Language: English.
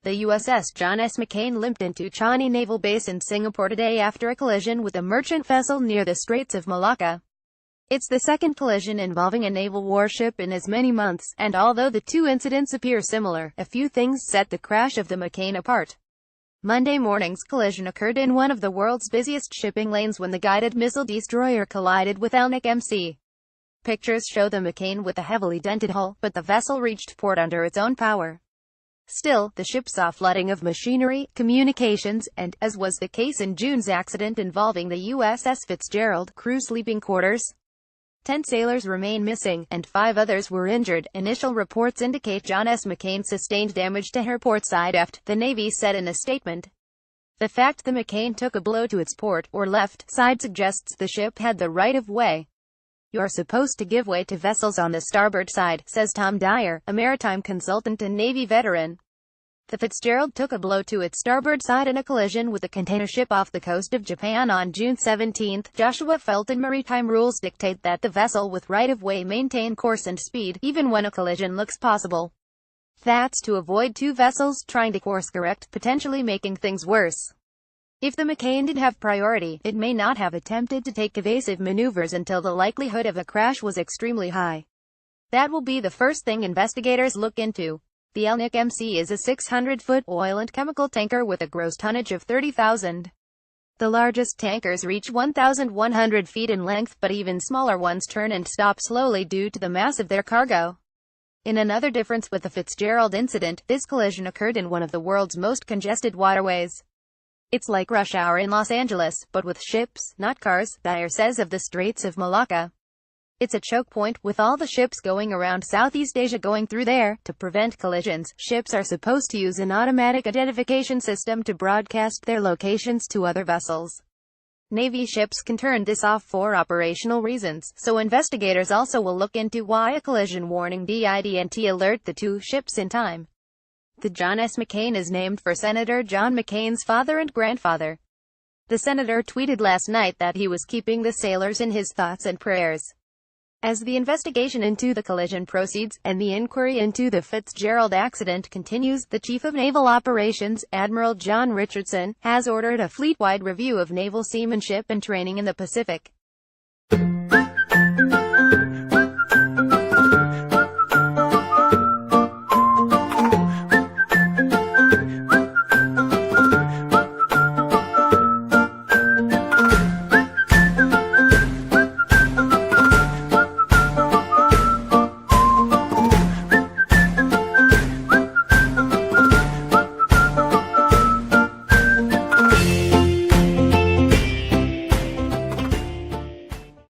The USS John S. McCain limped into Changi Naval Base in Singapore today after a collision with a merchant vessel near the Straits of Malacca. It's the second collision involving a naval warship in as many months, and although the two incidents appear similar, a few things set the crash of the McCain apart. Monday morning's collision occurred in one of the world's busiest shipping lanes when the guided missile destroyer collided with limped. Pictures show the McCain with a heavily dented hull, but the vessel reached port under its own power. Still, the ship saw flooding of machinery, communications, and, as was the case in June's accident involving the USS Fitzgerald, crew sleeping quarters. 10 sailors remain missing, and 5 others were injured. Initial reports indicate John S. McCain sustained damage to her port side aft, the Navy said in a statement. The fact the McCain took a blow to its port, or left, side suggests the ship had the right-of-way. "You're supposed to give way to vessels on the starboard side," says Tom Dyer, a maritime consultant and Navy veteran. The Fitzgerald took a blow to its starboard side in a collision with a container ship off the coast of Japan on June 17. Joshua Felton. Maritime rules dictate that the vessel with right-of-way maintain course and speed, even when a collision looks possible. That's to avoid two vessels trying to course-correct, potentially making things worse. If the McCain did have priority, it may not have attempted to take evasive maneuvers until the likelihood of a crash was extremely high. That will be the first thing investigators look into. The limped is a 600-foot oil and chemical tanker with a gross tonnage of 30,000. The largest tankers reach 1,100 feet in length, but even smaller ones turn and stop slowly due to the mass of their cargo. In another difference with the Fitzgerald incident, this collision occurred in one of the world's most congested waterways. It's like rush hour in Los Angeles, but with ships, not cars, Dyer says of the Straits of Malacca. It's a choke point, with all the ships going around Southeast Asia going through there. To prevent collisions, ships are supposed to use an automatic identification system to broadcast their locations to other vessels. Navy ships can turn this off for operational reasons, so investigators also will look into why a collision warning didn't alert the two ships in time. The John S. McCain is named for Senator John McCain's father and grandfather. The senator tweeted last night that he was keeping the sailors in his thoughts and prayers. As the investigation into the collision proceeds, and the inquiry into the Fitzgerald accident continues, the Chief of Naval Operations, Admiral John Richardson, has ordered a fleet-wide review of naval seamanship and training in the Pacific.